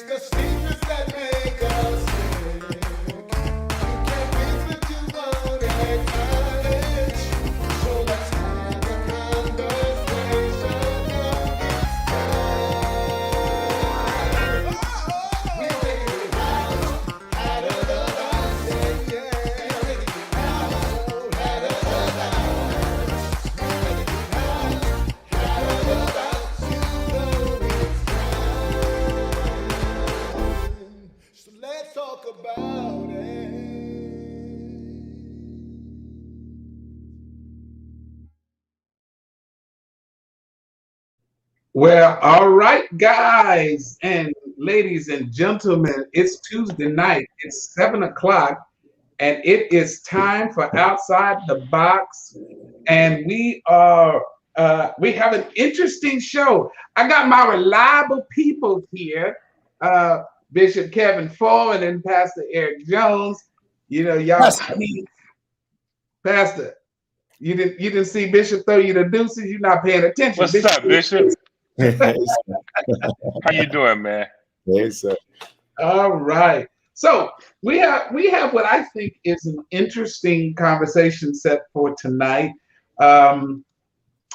the secrets that make us sick. You can't fix what you won't acknowledge. So let's have a conversation on this time. We're taking it out of the box, yeah, yeah. We're taking it out of the box. We're taking it out of the box. You know it's time. So let's talk about it. Well, all right, guys and ladies and gentlemen, it's Tuesday night. It's 7 o'clock, and it is time for Outside the Box. And we have an interesting show. I got my reliable people here, uh, Bishop Kevin Foreman and Pastor Eric Jones. You know, y'all see, Pastor. You didn't see Bishop throw you the deuces. You're not paying attention, What's Bishop. up, Bishop? Hey, How you doing, man? sir. All right. So we have what I think is an interesting conversation set for tonight. Um,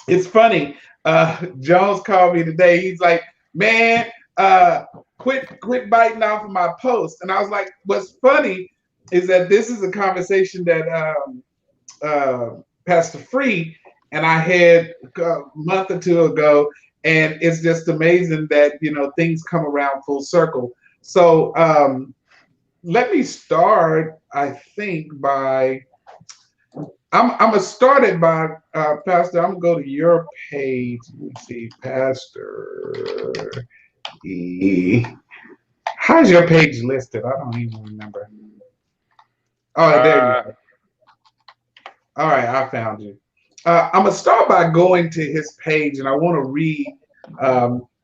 it's funny. Jones called me today. He's like, "Man, quit biting off of my post." And I was like, "What's funny is that this is a conversation that Pastor Free and I had a month or two ago, and it's just amazing that things come around full circle." So let me start. I think by I'm gonna start it by Pastor. I'm gonna go to your page. Let me see, Pastor E. How's your page listed? I don't even remember. Oh, there you Uh, go. All right, I found you. I'm gonna start by going to his page, and I want to read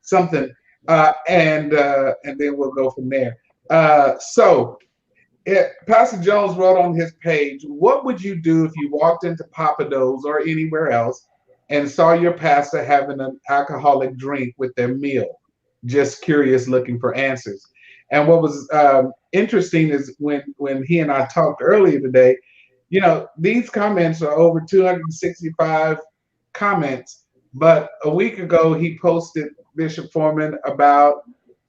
something, and then we'll go from there. Pastor Jones wrote on his page, "What would you do if you walked into Papa Do's or anywhere else and saw your pastor having an alcoholic drink with their meal? Just curious, looking for answers." And what was interesting is when he and I talked earlier today, these comments are over 265 comments. But a week ago, he posted Bishop Foreman about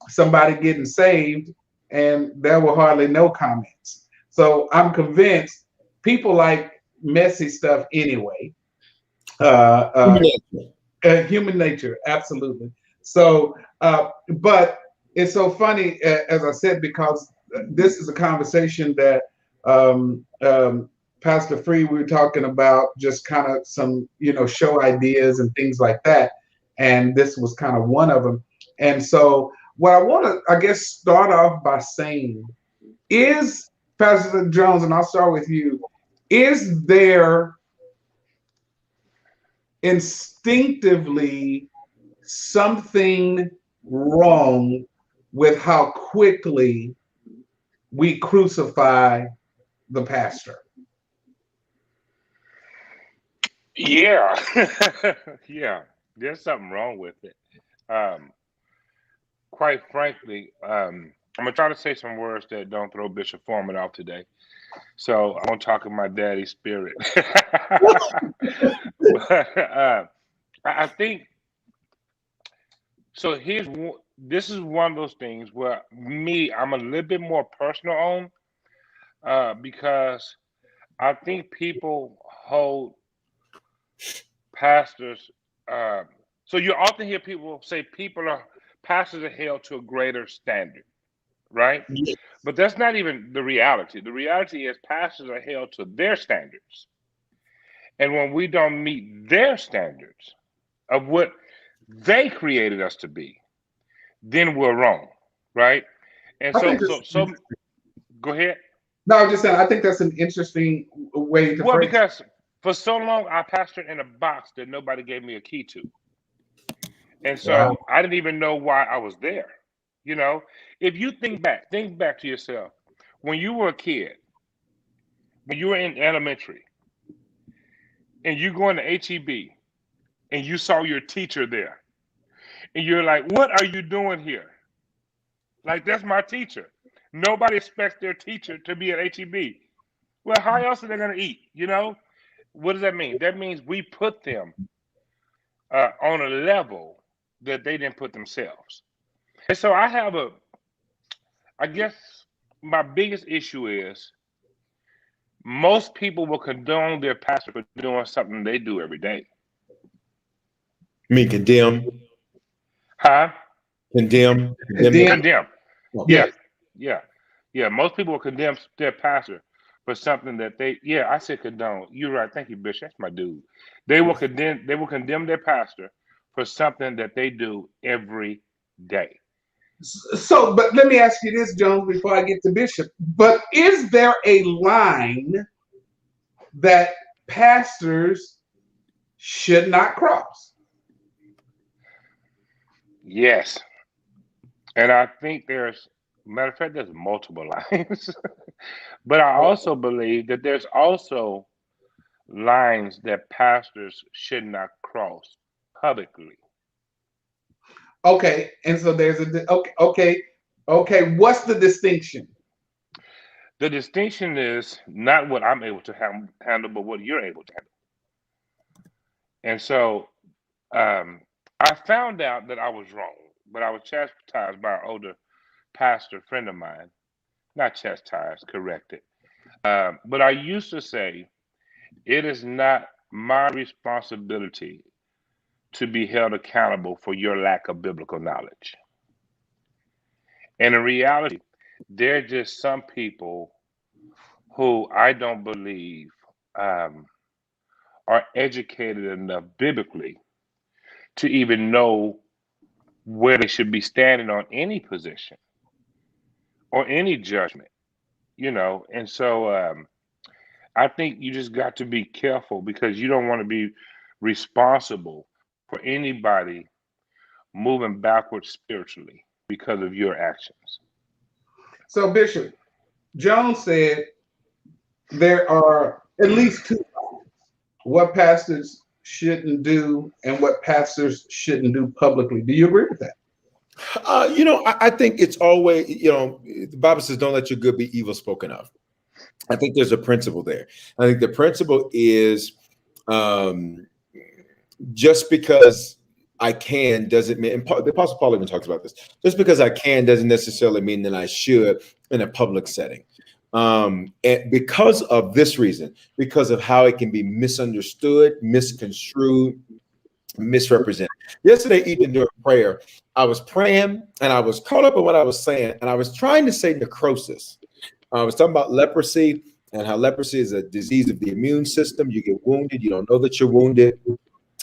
somebody getting saved, and there were hardly no comments. So I'm convinced people like messy stuff anyway. Uh, uh, Human nature, absolutely. So, but it's so funny, as I said, because this is a conversation that Pastor Free, we were talking about just kind of some, show ideas and things like that. And this was kind of one of them. And so, what I want to, I guess, start off by saying is, Pastor Jones, and I'll start with you, is there instinctively something wrong with how quickly we crucify the pastor? yeah, yeah. There's something wrong with it. Um, quite frankly, I'm gonna try to say some words that don't throw Bishop Foreman off today. So I'm gonna talk in my daddy spirit. But I think so. This is one of those things where I'm a little bit more personal on because I think people hold pastors. Uh, so you often hear people say pastors are held to a greater standard, right? Yes. But that's not even the reality. The reality is pastors are held to their standards, and when we don't meet their standards of what they created us to be, then we're wrong, right? And I so, think so, it's so, go ahead. no, I'm just saying. I think that's an interesting way to Well, phrase it. because for so long I pastored in a box that nobody gave me a key to. And Wow. so I didn't even know why I was there. You know, if you think back to yourself when you were a kid, when you were in elementary, and you go into HEB and you saw your teacher there, and you're like, "What are you doing here?" Like, that's my teacher. Nobody expects their teacher to be at HEB. Well, how else are they going to eat? You know, what does that mean? That means we put them on a level that they didn't put themselves. And so I guess my biggest issue is most people will condone their pastor for doing something they do every day. You mean condemn? Huh? Condemn? Condemn. Okay. Yeah. Most people will condemn their pastor for something that I said condone. You're right. Thank you, Bishop. That's my dude. They will condemn their pastor for something that they do every day. So, but let me ask you this, Jones, before I get to Bishop. But is there a line that pastors should not cross? Yes. And I think matter of fact, there's multiple lines. But I also believe that there's also lines that pastors should not cross publicly. Okay, and so there's okay. What's the distinction? The distinction is not what I'm able to handle, but what you're able to handle. And so I found out that I was wrong, but I was chastised by an older pastor friend of mine. Not chastised, corrected. But I used to say, it is not my responsibility to be held accountable for your lack of biblical knowledge. And in reality, there are just some people who I don't believe are educated enough biblically to even know where they should be standing on any position or any judgment, you know. And so I think you just got to be careful, because you don't want to be responsible for anybody moving backwards spiritually because of your actions. So, Bishop, Jones said there are at least two lines: what pastors shouldn't do and what pastors shouldn't do publicly. Do you agree with that? I think it's always, the Bible says, don't let your good be evil spoken of. I think there's a principle there. I think the principle is just because I can doesn't mean, and the Apostle Paul even talks about this, just because I can doesn't necessarily mean that I should in a public setting. And because of this reason, because of how it can be misunderstood, misconstrued, misrepresented. Yesterday evening during prayer, I was praying and I was caught up in what I was saying, and I was trying to say necrosis. I was talking about leprosy and how leprosy is a disease of the immune system. You get wounded, you don't know that you're wounded,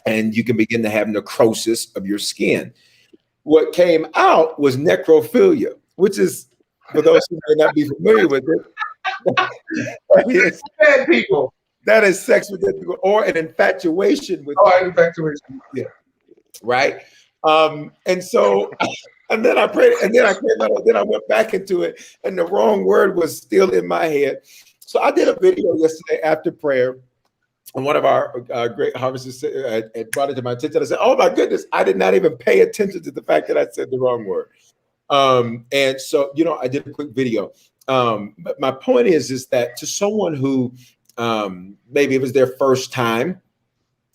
and you can begin to have necrosis of your skin. What came out was necrophilia, which is, for those who may not be familiar with it, Bad people. that is sex with dead people, or an infatuation with. Oh, infatuation. Yeah. Right. And so, and then I prayed, and then I came out, then I went back into it, and the wrong word was still in my head. So I did a video yesterday after prayer, and one of our great harvesters had brought it to my attention. I said, "Oh my goodness, I did not even pay attention to the fact that I said the wrong word." And so, I did a quick video. But my point is that to someone who maybe it was their first time,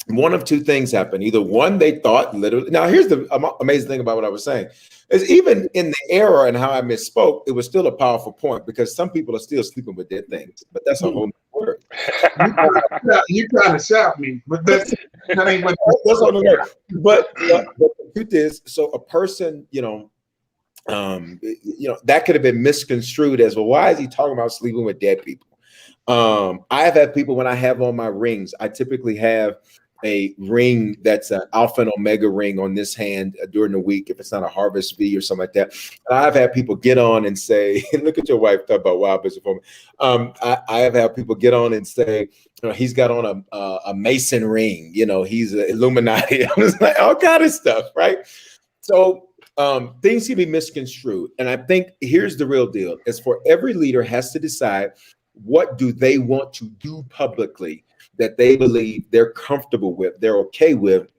one of two things happened. Either one, they thought literally. Now, here's the amazing thing about what I was saying is, even in the error and how I misspoke, it was still a powerful point, because some people are still sleeping with dead things. But that's a whole word. You're trying to shout me, but that's that ain't what. That's on the word. But the truth is, so a person, that could have been misconstrued as, well, why is he talking about sleeping with dead people? I have had people, when I have on my rings, I typically have a ring that's an Alpha and Omega ring on this hand during the week, if it's not a Harvest V or something like that. And I've had people get on and say, look at your wife, talk about wild Bishop for me. I have had people get on and say, he's got on a Mason ring, he's an Illuminati. I was like, all kind of stuff, right? So things can be misconstrued. And I think here's the real deal, is for every leader has to decide, what do they want to do publicly that they believe they're comfortable with, they're okay with,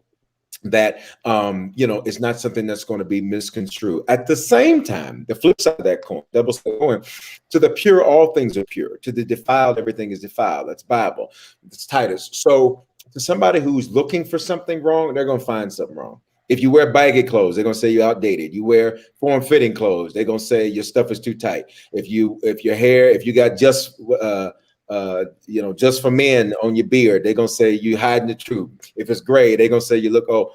that it's not something that's going to be misconstrued. At the same time, the flip side of that coin, double side coin, to the pure, all things are pure. To the defiled, everything is defiled. That's Bible. It's Titus. So to somebody who's looking for something wrong, they're going to find something wrong. If you wear baggy clothes, they're going to say you're outdated. You wear form-fitting clothes, they're going to say your stuff is too tight. If you got just for men on your beard, they're gonna say you hiding the truth. If it's gray, they're gonna say you look, or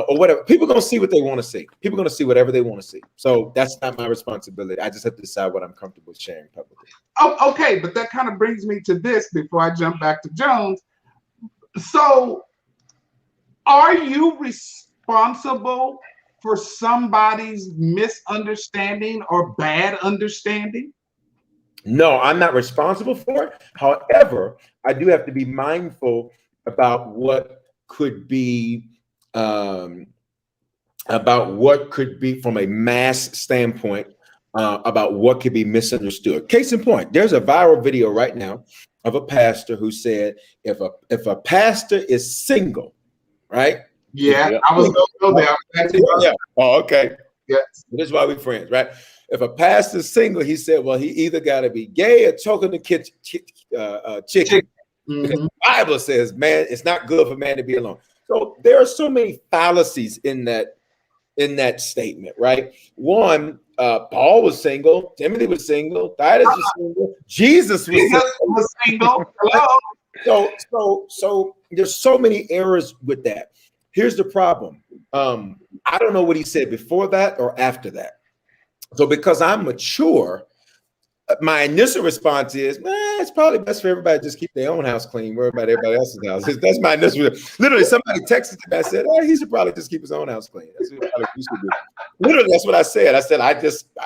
whatever. People are gonna see what they want to see. People are gonna see whatever they want to see. So that's not my responsibility. I just have to decide what I'm comfortable sharing publicly. Oh, okay, but that kind of brings me to this before I jump back to Jones. So, are you responsible for somebody's misunderstanding or bad understanding? No, I'm not responsible for it. However, I do have to be mindful about what could be from a mass standpoint, about what could be misunderstood. Case in point, there's a viral video right now of a pastor who said, if a pastor is single, right? Yeah, I was going to go there. Yeah. Oh, okay. Yes. This is why we're friends, right? If a pastor's single, he said, well, he either got to be gay or choking the chicken. Mm-hmm. Because the Bible says, man, it's not good for man to be alone. So there are so many fallacies in that statement, right? One, Paul was single, Timothy was single, Titus was single, Jesus was single. Hello. So there's so many errors with that. Here's the problem. I don't know what he said before that or after that. So because I'm mature, my initial response is, man, it's probably best for everybody to just keep their own house clean, worry about everybody else's house. That's my initial. Literally, somebody texted me. I said, he should probably just keep his own house clean. That's what he should do. Literally, that's what I said. I said, I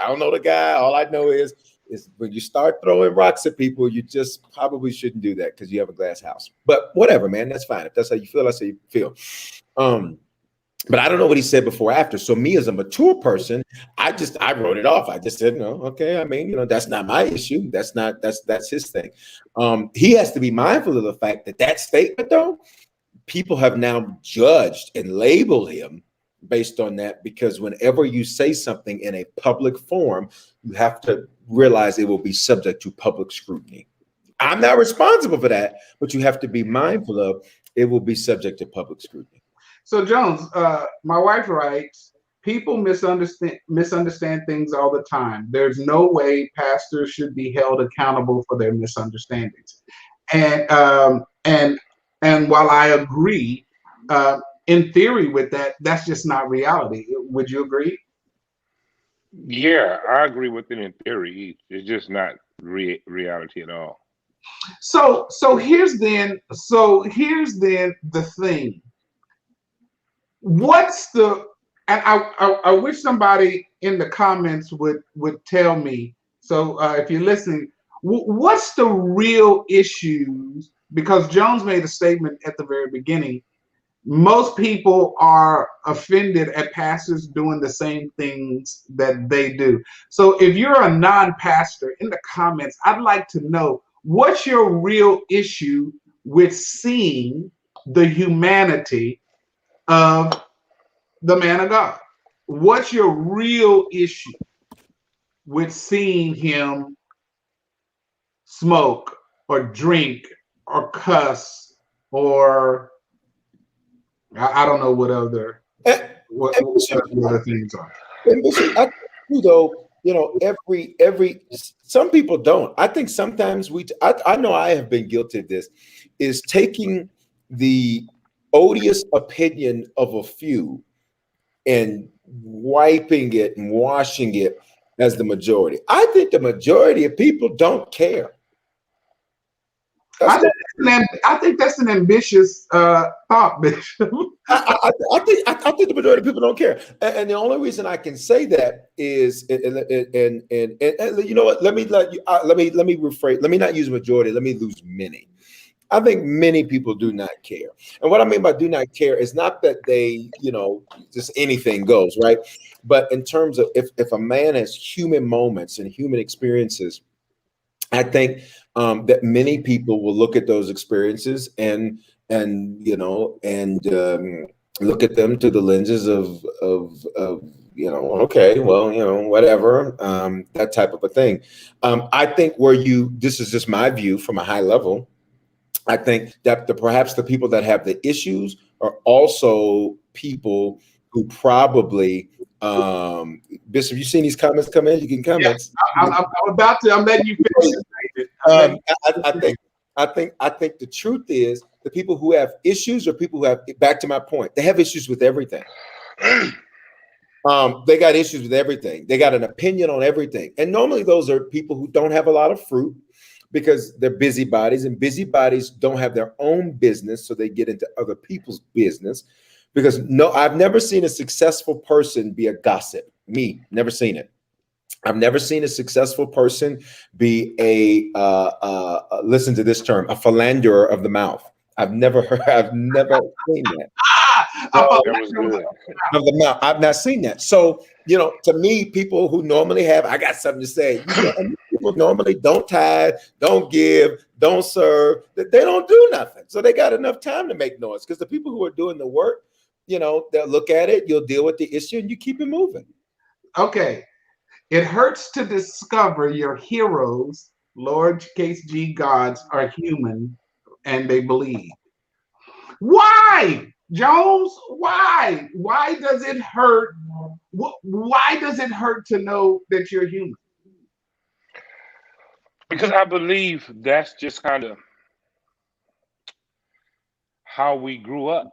don't know the guy. All I know is when you start throwing rocks at people, you just probably shouldn't do that because you have a glass house. But whatever, man, that's fine. If that's how you feel, that's how you feel. But I don't know what he said before or after. So me as a mature person, I wrote it off. I just said, no, okay. I mean, that's not my issue. That's his thing. He has to be mindful of the fact that statement, though, people have now judged and labeled him based on that, because whenever you say something in a public forum, you have to realize it will be subject to public scrutiny. I'm not responsible for that, but you have to be mindful of it will be subject to public scrutiny. So Jones, my wife writes, people misunderstand things all the time. There's no way pastors should be held accountable for their misunderstandings. And while I agree, in theory with that, that's just not reality. Would you agree? Yeah, I agree with it in theory. It's just not reality at all. So here's then the thing. And I wish somebody in the comments would tell me. So if you're listening, what's the real issues? Because Jones made a statement at the very beginning. Most people are offended at pastors doing the same things that they do. So if you're a non-pastor, in the comments, I'd like to know, what's your real issue with seeing the humanity of the man of God? What's your real issue with seeing him smoke or drink or cuss or I don't know what other things are. I think, though, some people don't. I think sometimes I know I have been guilty of this, is taking the odious opinion of a few and wiping it and washing it as the majority. I think the majority of people don't care. I think that's an ambitious thought, Bishop. I think the majority of people don't care, and the only reason I can say that is, and you know what? Let me rephrase. Let me not use majority. Let me use many. I think many people do not care, and what I mean by do not care is not that they, just anything goes, right? But in terms of if a man has human moments and human experiences, I think that many people will look at those experiences and look at them through the lenses of okay, well, whatever, that type of a thing. I think this is just my view from a high level. I think that perhaps the people that have the issues are also people who probably, Bishop, you seen these comments come in? You can Yeah, comments. I'm about to. I'm letting you finish. I think the truth is the people who have issues are people who have, back to my point, they have issues with everything. They got issues with everything. They got an opinion on everything. And normally those are people who don't have a lot of fruit because they're busybodies, and busybodies don't have their own business. So they get into other people's business because I've never seen a successful person be a gossip. Never seen it. I've never seen a successful person be listen to this term, a philanderer of the mouth. I've never seen that. That was good. Of the mouth. I've not seen that. So, to me, people who normally have, I got something to say. And people normally don't tithe, don't give, don't serve. They don't do nothing. So they got enough time to make noise because the people who are doing the work, they'll look at it, you'll deal with the issue, and you keep it moving. Okay. It hurts to discover your heroes, lowercase g gods, are human and they bleed. Why, Jones? Why? Why does it hurt? Why does it hurt to know that you're human? Because I believe that's just kind of how we grew up,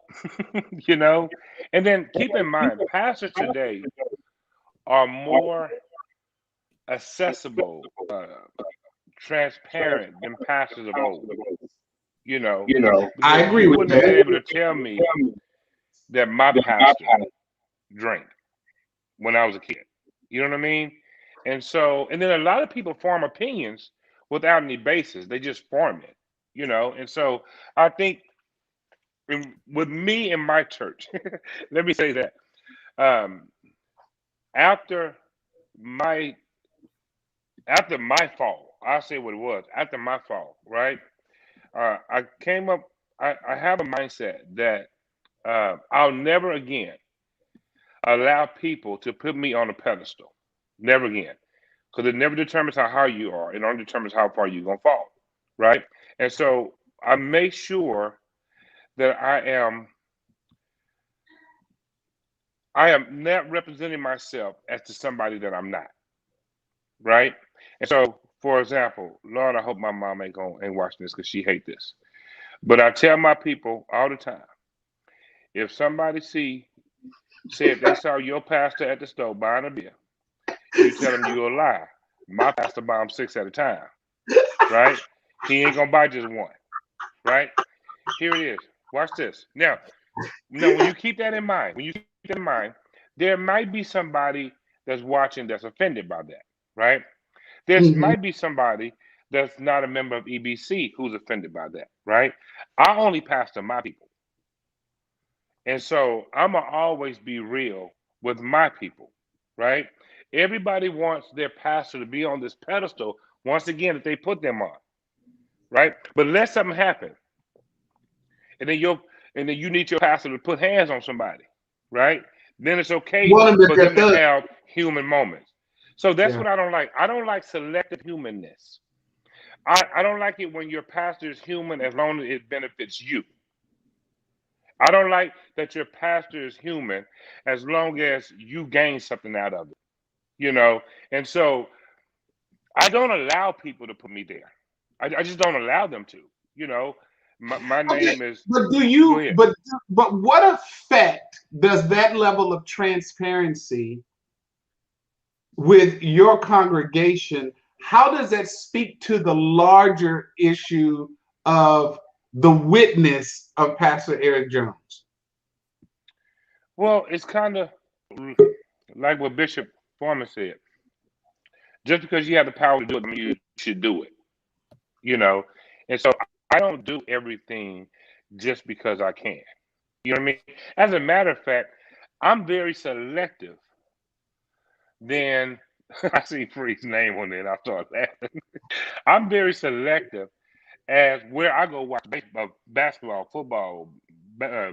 And then keep in mind, pastors today are more accessible, transparent than pastors of old. I agree you with wouldn't have been that. able to tell me that my pastor drank when I was a kid. You know what I mean? And then a lot of people form opinions without any basis. They just form it, And so I think with me and my church, let me say that after my fall, I'll say what it was. After my fall, right? I came up. I have a mindset that I'll never again allow people to put me on a pedestal. Never again. Because it never determines how high you are. It only determines how far you're going to fall. Right? And so I make sure that I am not representing myself as to somebody that I'm not. Right? And so, for example, Lord, I hope my mom ain't watching this because she hate this. But I tell my people all the time, if somebody said they saw your pastor at the store buying a beer, you tell them you're a lie. My pastor buy them 6 at a time, right? He ain't gonna buy just one, right? Here it is. Watch this. Now, when you keep that in mind, there might be somebody that's watching that's offended by that, right? There might be somebody that's not a member of EBC who's offended by that, right? I only pastor my people. And so I'm going to always be real with my people, right? Everybody wants their pastor to be on this pedestal, once again, that they put them on, right? But let something happen. And then you need your pastor to put hands on somebody, right? Then it's okay for them to have human moments. So that's what I don't like. I don't like selective humanness. I don't like it when your pastor is human as long as it benefits you. I don't like that your pastor is human as long as you gain something out of it, And so I don't allow people to put me there. I just don't allow them to, My name is. But do you? But what effect does that level of transparency with your congregation? How does that speak to the larger issue of the witness of Pastor Eric Jones? Well, it's kind of like what Bishop Foreman said. Just because you have the power to do it, you should do it. And so I don't do everything just because I can. You know what I mean? As a matter of fact, I'm very selective. Then I see Free's name on there and I start laughing. I'm very selective as where I go watch basketball, football,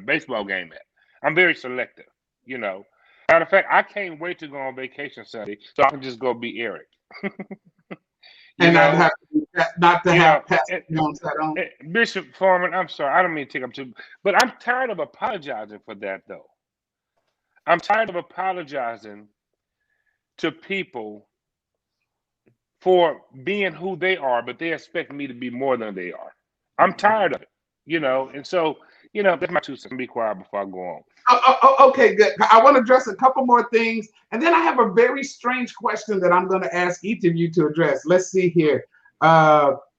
baseball game at. I'm very selective, you know. Matter of fact, I can't wait to go on vacation Sunday so I can just go be Eric. You And know, not to you have know, Pastor Jones hat on. Bishop Foreman, I'm sorry, I don't mean to take up too, but I'm tired of apologizing for that though. I'm tired of apologizing to people for being who they are, but they expect me to be more than they are. I'm tired of it, you know, and so, you know, that's my 2 cents. Be quiet before I go on. Okay, good. I want to address a couple more things, and then I have a very strange question that I'm going to ask each of you to address. Let's see here.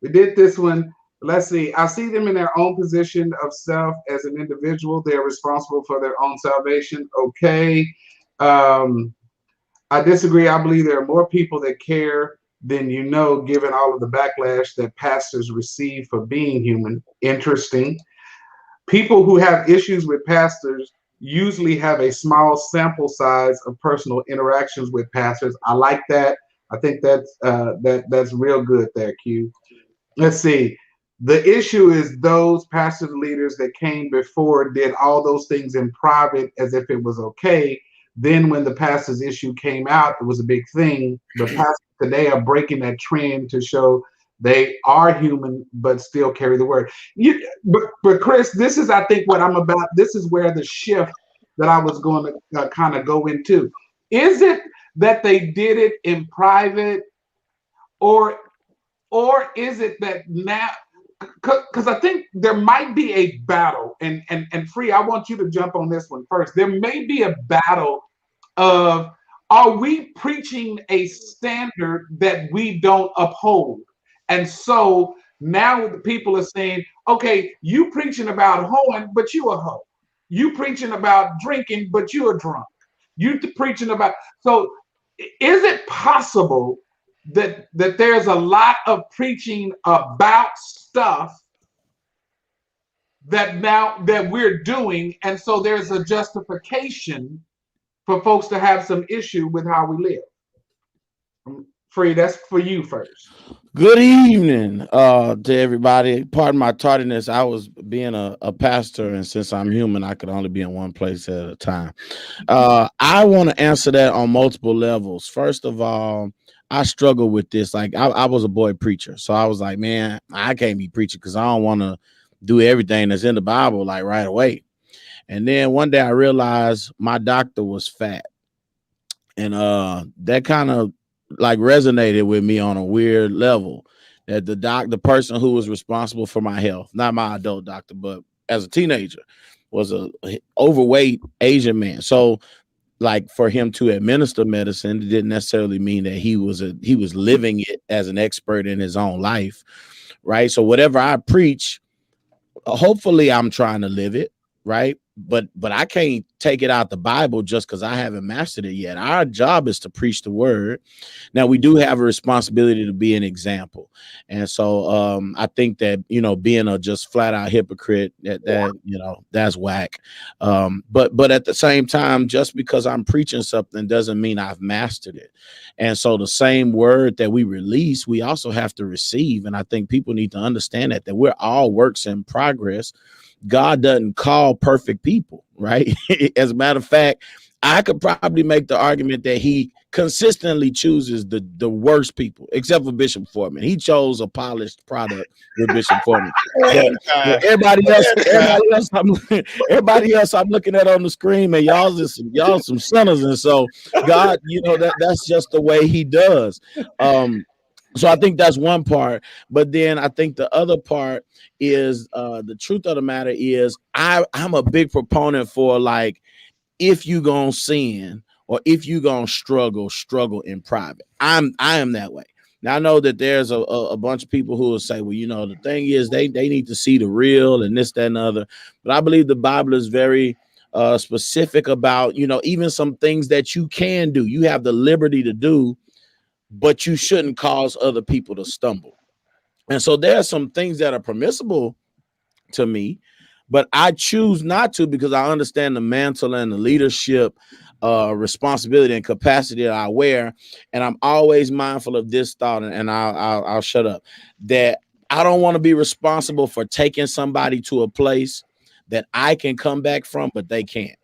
We did this one. Let's see. I see them in their own position of self as an individual. They're responsible for their own salvation. Okay. I disagree. I believe there are more people that care than you know, given all of the backlash that pastors receive for being human. Interesting. People who have issues with pastors usually have a small sample size of personal interactions with pastors. I like that. I think that's real good there, Q. Let's see. The issue is those pastor leaders that came before did all those things in private as if it was okay. Then when the pastor's issue came out, it was a big thing. But pastors today are breaking that trend to show they are human but still carry the word. But Chris, this is, I think, what I'm about. This is where the shift that I was going to kind of go into. Is it that they did it in private, or is it that now? Because I think there might be a battle, and Free, I want you to jump on this one first. There may be a battle of, are we preaching a standard that we don't uphold? And so now the people are saying, okay, you preaching about hoeing, but you a hoe. You preaching about drinking, but you a drunk. You preaching about, so is it possible that there's a lot of preaching about stuff that now that we're doing, and so there's a justification for folks to have some issue with how we live? Free, that's for you first. Good evening to everybody. Pardon my tardiness. I was being a pastor, and since I'm human, I could only be in one place at a time. I want to answer that on multiple levels. First of all, I struggle with this. Like I was a boy preacher, so I was like, man, I can't be preaching because I don't want to do everything that's in the Bible like right away. And then one day I realized my doctor was fat, and that kind of like resonated with me on a weird level, that the person who was responsible for my health, not my adult doctor, but as a teenager, was a overweight Asian man. So like for him to administer medicine, it didn't necessarily mean that he was living it as an expert in his own life. Right. So whatever I preach, hopefully I'm trying to live it. Right. But I can't take it out the Bible just because I haven't mastered it yet. Our job is to preach the word. Now, we do have a responsibility to be an example. And so I think that, being a just flat out hypocrite, that that's whack. But at the same time, just because I'm preaching something doesn't mean I've mastered it. And so the same word that we release, we also have to receive. And I think people need to understand that we're all works in progress. God doesn't call perfect people, right? As a matter of fact, I could probably make the argument that he consistently chooses the worst people, except for Bishop Foreman. He chose a polished product with Bishop Foreman. Everybody else I'm looking at on the screen, man, y'all some sinners. And so God, that's just the way he does. So I think that's one part, but then I think the other part is the truth of the matter is I'm a big proponent for, like, if you gonna sin or if you gonna struggle in private. I am that way. Now I know that there's a bunch of people who will say, well, the thing is they need to see the real and this, that, and the other. But I believe the Bible is very specific about, even some things that you can do. You have the liberty to do, but you shouldn't cause other people to stumble. And so there are some things that are permissible to me, but I choose not to because I understand the mantle and the leadership responsibility and capacity that I wear. And I'm always mindful of this thought, and I'll shut up, that I don't want to be responsible for taking somebody to a place that I can come back from, but they can't.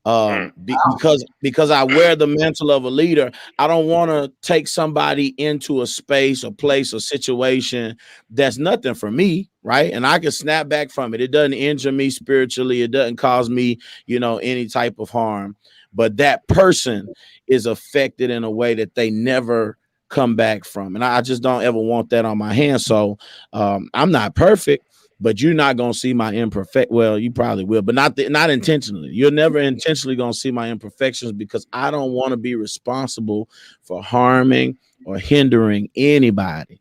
Because I wear the mantle of a leader. I don't want to take somebody into a space, a place, a situation that's nothing for me, right? And I can snap back from it. It doesn't injure me spiritually. It doesn't cause me, any type of harm. But that person is affected in a way that they never come back from. And I just don't ever want that on my hands. So I'm not perfect, but you're not going to see my imperfect. Well, you probably will, but not intentionally. You're never intentionally going to see my imperfections because I don't want to be responsible for harming or hindering anybody.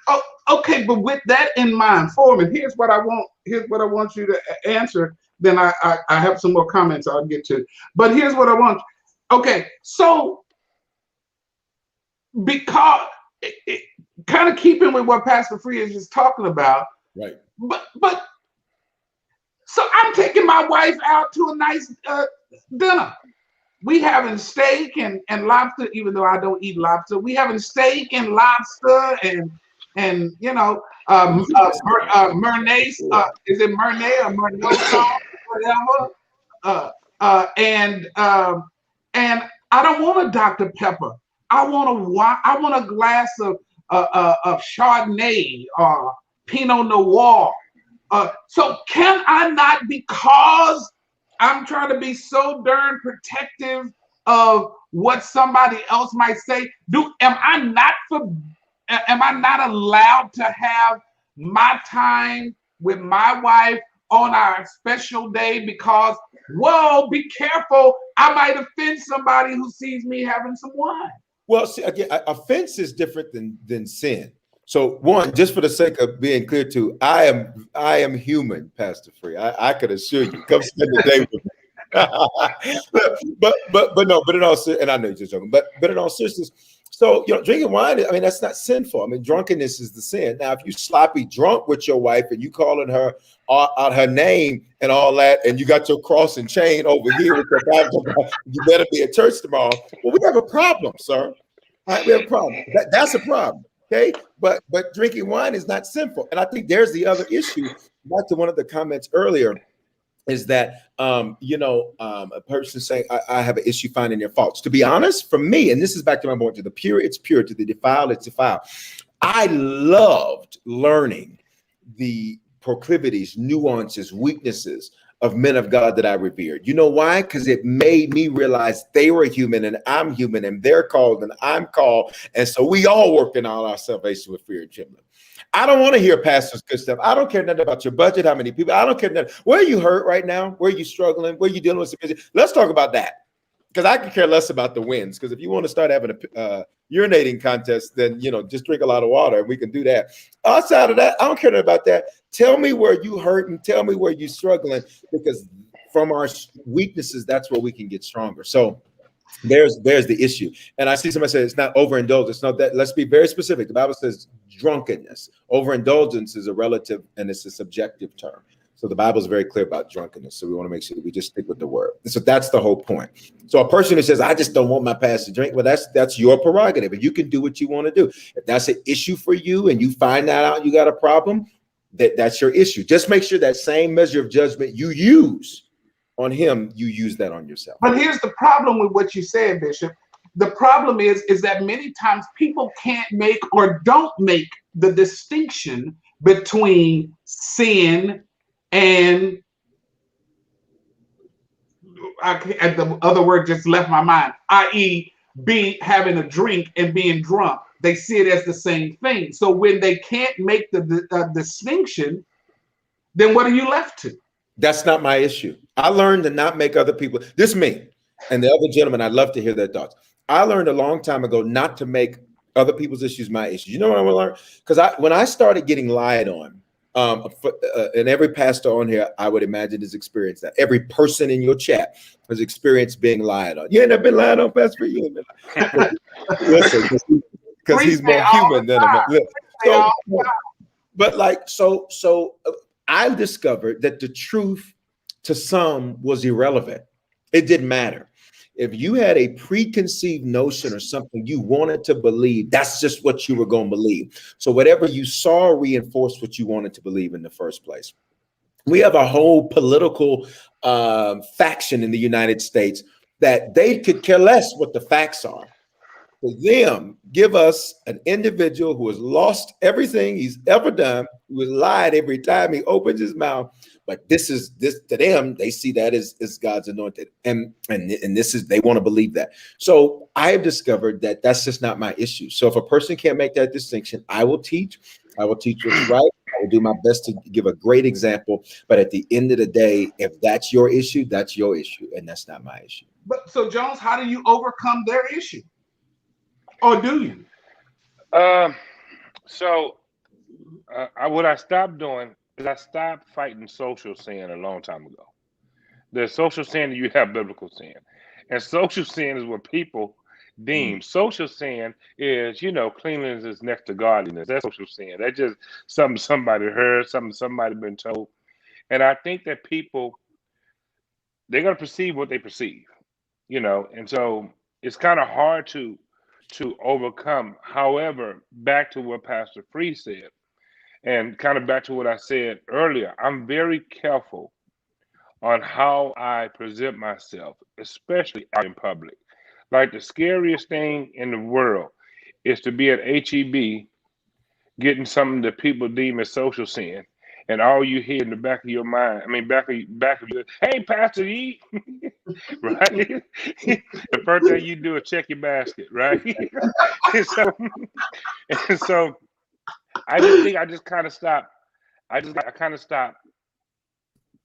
Oh, okay. But with that in mind, Foreman, here's what I want you to answer. Then I have some more comments I'll get to. But here's what I want. Okay. So because kind of keeping with what Pastor Free is just talking about. Right. But so I'm taking my wife out to a nice dinner. We having steak and lobster, even though I don't eat lobster. We having steak and lobster and Mernay, is it Mernay or Mernay sauce, whatever. And I don't want a Dr. Pepper. I want a glass of Chardonnay or Pinot Noir. So can I not, because I'm trying to be so darn protective of what somebody else might say, am I not allowed to have my time with my wife on our special day because, whoa, be careful, I might offend somebody who sees me having some wine? Well, see, again, offense is different than sin. So one, just for the sake of being clear too, I am human, Pastor Free. I could assure you. Come spend the day with me. but no, but in all seriousness, and I know you're just joking, but in all seriousness, so drinking wine, I mean, that's not sinful. I mean, drunkenness is the sin. Now, if you sloppy drunk with your wife and you calling her out her name and all that, and you got your cross and chain over here with your Bible, you better be at church tomorrow. Well, we have a problem, sir. All right, we have a problem. That's a problem. Okay, but drinking wine is not sinful. And I think there's the other issue, back to one of the comments earlier, is that a person saying I have an issue finding their faults. To be honest, for me, and this is back to my point, to the pure, it's pure, to the defiled, it's defiled. I loved learning the proclivities, nuances, weaknesses of men of God that I revered. You know why? Because it made me realize they were human and I'm human and they're called and I'm called. And so we all working on our salvation with fear and trembling. I don't want to hear pastors good stuff. I don't care nothing about your budget, how many people. I don't care nothing. Where are you hurt right now? Where are you struggling? Where are you dealing with some? Let's talk about that. Because I could care less about the wins. Because if you want to start having a urinating contest, then just drink a lot of water and we can do that. Outside of that, I don't care about that. Tell me where you hurt and tell me where you're struggling, because from our weaknesses, that's where we can get stronger. So there's the issue. And I see somebody say it's not overindulgence. It's not that. Let's be very specific. The Bible says drunkenness. Overindulgence is a relative and it's a subjective term. So the Bible is very clear about drunkenness. So we want to make sure that we just stick with the word. So that's the whole point. So a person who says, I just don't want my pastor to drink, well, that's your prerogative. And you can do what you want to do. If that's an issue for you and you find that out, you got a problem, that's your issue. Just make sure that same measure of judgment you use on him, you use that on yourself. But here's the problem with what you said, Bishop. The problem is that many times people can't make or don't make the distinction between sin and the other word just left my mind, i.e. having a drink and being drunk. They see it as the same thing. So when they can't make the distinction, then what are you left to? That's not my issue. I learned to not make other people, this me and the other gentleman, I'd love to hear their thoughts. I learned a long time ago not to make other people's issues my issues. You know what I'm gonna learn? Because when I started getting lied on, and every pastor on here, I would imagine, has experienced that. Every person in your chat has experienced being lied on. You ain't never been lied on, Pastor? You ain't been listen, because he's more human than a man. So I discovered that the truth to some was irrelevant. It didn't matter. If you had a preconceived notion or something you wanted to believe, that's just what you were going to believe. So whatever you saw reinforced what you wanted to believe in the first place. we have a whole political faction in the United States that they could care less what the facts are. For them, give us an individual who has lost everything he's ever done, who has lied every time he opens his mouth. But this to them, they see that as God's anointed, and this is, they want to believe that. So I have discovered that that's just not my issue. So if a person can't make that distinction, I will teach what's right. I will do my best to give a great example. But at the end of the day, if that's your issue, that's your issue, and that's not my issue. But so Jones, how do you overcome their issue? Or do you? What I stopped doing is I stopped fighting social sin a long time ago. There's social sin and you have biblical sin. And social sin is what people deem. Social sin is, cleanliness is next to godliness. That's social sin. That's just something somebody heard, something somebody been told. And I think that people, they're going to perceive what they perceive, and so it's kind of hard to overcome. However, back to what Pastor Free said, and kind of back to what I said earlier, I'm very careful on how I present myself, especially out in public. Like, the scariest thing in the world is to be at HEB getting something that people deem as social sin, and all you hear in the back of your mind, back of your, hey, Pastor E, right? The first thing you do is check your basket, right? and so I just think I kind of stopped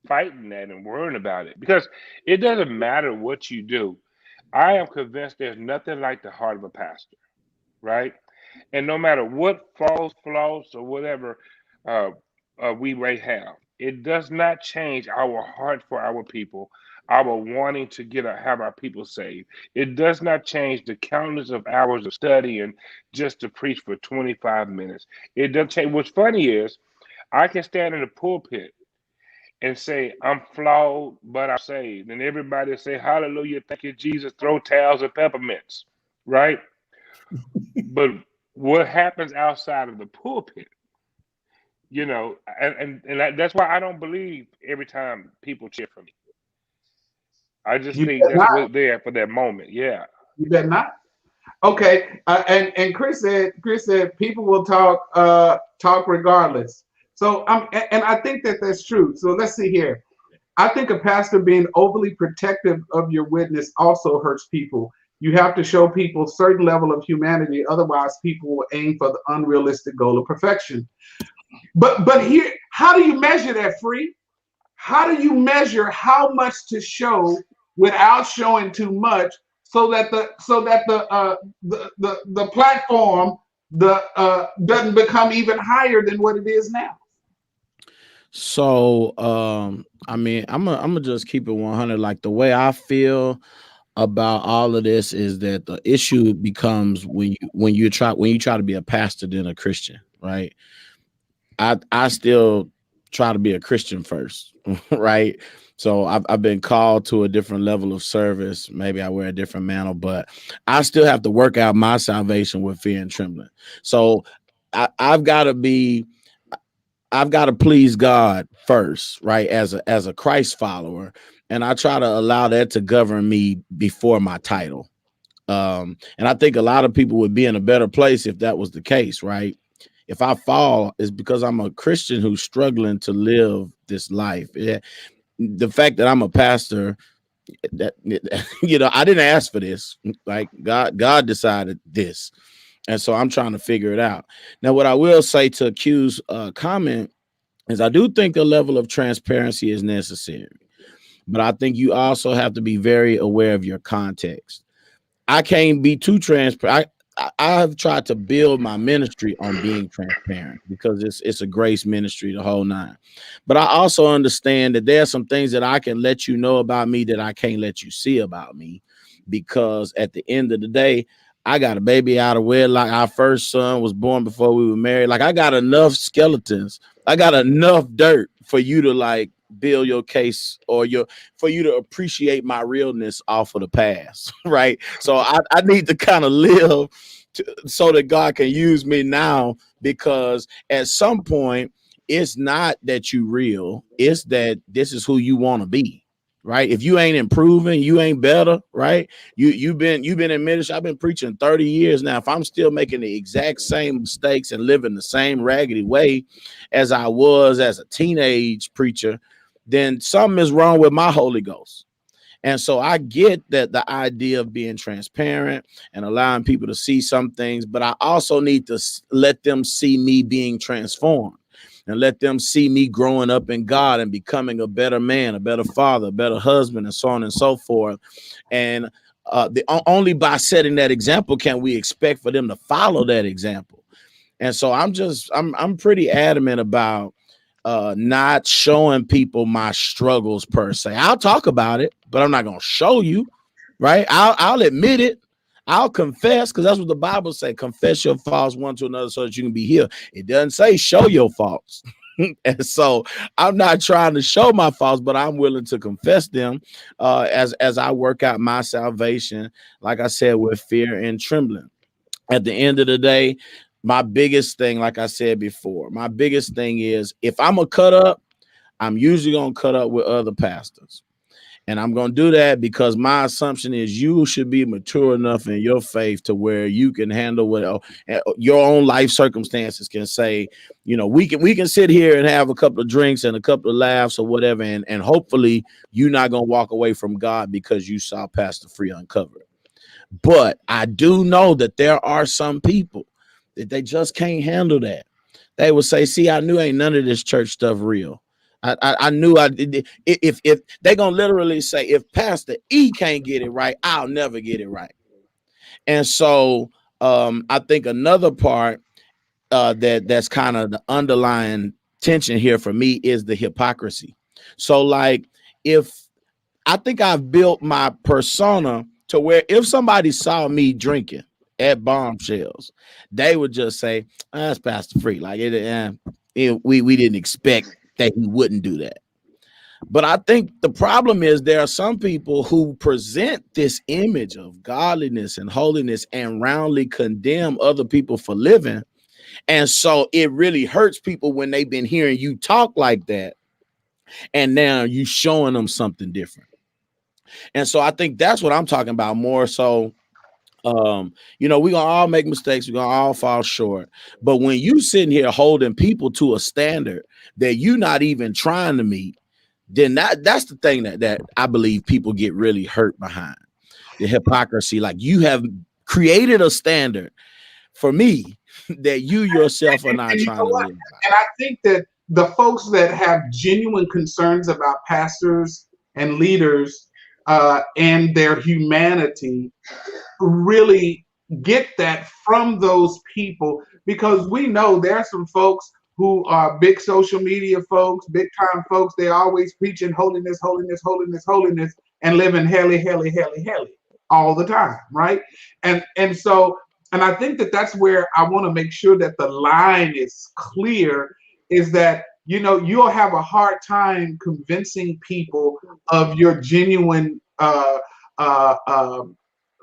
fighting that and worrying about it, because it doesn't matter what you do. I am convinced there's nothing like the heart of a pastor, right? And no matter what flaws or whatever we may have, it does not change our heart for our people, our wanting to have our people saved. It does not change the countless of hours of studying just to preach for 25 minutes. It doesn't change. What's funny is I can stand in the pulpit and say, I'm flawed, but I'm saved. And everybody say, hallelujah, thank you, Jesus, throw towels and peppermints, right? But what happens outside of the pulpit, and that's why I don't believe every time people cheer for me. I just think that's what's there for that moment. Yeah. You better not. Okay. And Chris said people will talk regardless. So and I think that's true. So let's see here. I think a pastor being overly protective of your witness also hurts people. You have to show people a certain level of humanity. Otherwise, people will aim for the unrealistic goal of perfection. But here, how do you measure that, Free? How do you measure how much to show without showing too much, so that the platform doesn't become even higher than what it is now? So I'm gonna just keep it 100. Like, the way I feel about all of this is that the issue becomes when you try to be a pastor than a Christian, right? I still try to be a Christian first, right? So I've been called to a different level of service. Maybe I wear a different mantle, but I still have to work out my salvation with fear and trembling. So I've got to please God first, right? As a Christ follower. And I try to allow that to govern me before my title. And I think a lot of people would be in a better place if that was the case, right? If I fall, it's because I'm a Christian who's struggling to live this life. The fact that I'm a pastor, that I didn't ask for this. Like, God decided this. And so I'm trying to figure it out. Now, what I will say to Q's comment is I do think a level of transparency is necessary. But I think you also have to be very aware of your context. I can't be too transparent. I have tried to build my ministry on being transparent because it's a grace ministry, the whole nine. But I also understand that there are some things that I can let you know about me that I can't let you see about me, because at the end of the day, I got a baby out of wedlock. Our first son was born before we were married. Like, I got enough skeletons. I got enough dirt for you to like build your case or for you to appreciate my realness off of the past, right? So I need to kind of live so that God can use me now, because at some point it's not that you real, it's that this is who you want to be. Right. If you ain't improving, you ain't better. Right. You've been in ministry. I've been preaching 30 years now. If I'm still making the exact same mistakes and living the same raggedy way as I was as a teenage preacher, then something is wrong with my Holy Ghost. And so I get that the idea of being transparent and allowing people to see some things, but I also need to let them see me being transformed. And let them see me growing up in God and becoming a better man, a better father, a better husband, and so on and so forth. And only by setting that example can we expect for them to follow that example. And so I'm pretty adamant about not showing people my struggles per se. I'll talk about it, but I'm not gonna show you. Right? I'll admit it. I'll confess, because that's what the Bible says. Confess your faults one to another so that you can be healed. It doesn't say show your faults. And so I'm not trying to show my faults, but I'm willing to confess them as I work out my salvation, like I said, with fear and trembling. At the end of the day, my biggest thing, like I said before, my biggest thing is if I'm a cut up, I'm usually going to cut up with other pastors. And I'm going to do that because my assumption is you should be mature enough in your faith to where you can handle what your own life circumstances can say, you know, we can sit here and have a couple of drinks and a couple of laughs or whatever. And hopefully you're not going to walk away from God because you saw Pastor Free uncovered. But I do know that there are some people that they just can't handle that. They will say, see, I knew ain't none of this church stuff real. I knew if they're going to literally say, if Pastor E can't get it right, I'll never get it right. And so I think another part that's kind of the underlying tension here for me is the hypocrisy. So like if I think I've built my persona to where if somebody saw me drinking at Bombshells, they would just say, that's Pastor Free. Like we didn't expect that he wouldn't do that. But I think the problem is there are some people who present this image of godliness and holiness and roundly condemn other people for living. And so it really hurts people when they've been hearing you talk like that. And now you showing them something different. And so I think that's what I'm talking about more so. You know, we're gonna all make mistakes, we're gonna all fall short. But when you sitting here holding people to a standard that you're not even trying to meet, then that's the thing that I believe people get really hurt behind. The hypocrisy, like you have created a standard for me that you yourself are not trying to live by. And I think that the folks that have genuine concerns about pastors and leaders and their humanity really get that from those people, because we know there are some folks who are big social media folks, big time folks. They're always preaching holiness, holiness, holiness, holiness, and living helly, helly, helly, helly all the time, right? And I think that that's where I want to make sure that the line is clear, is that, you know, you'll have a hard time convincing people of your genuine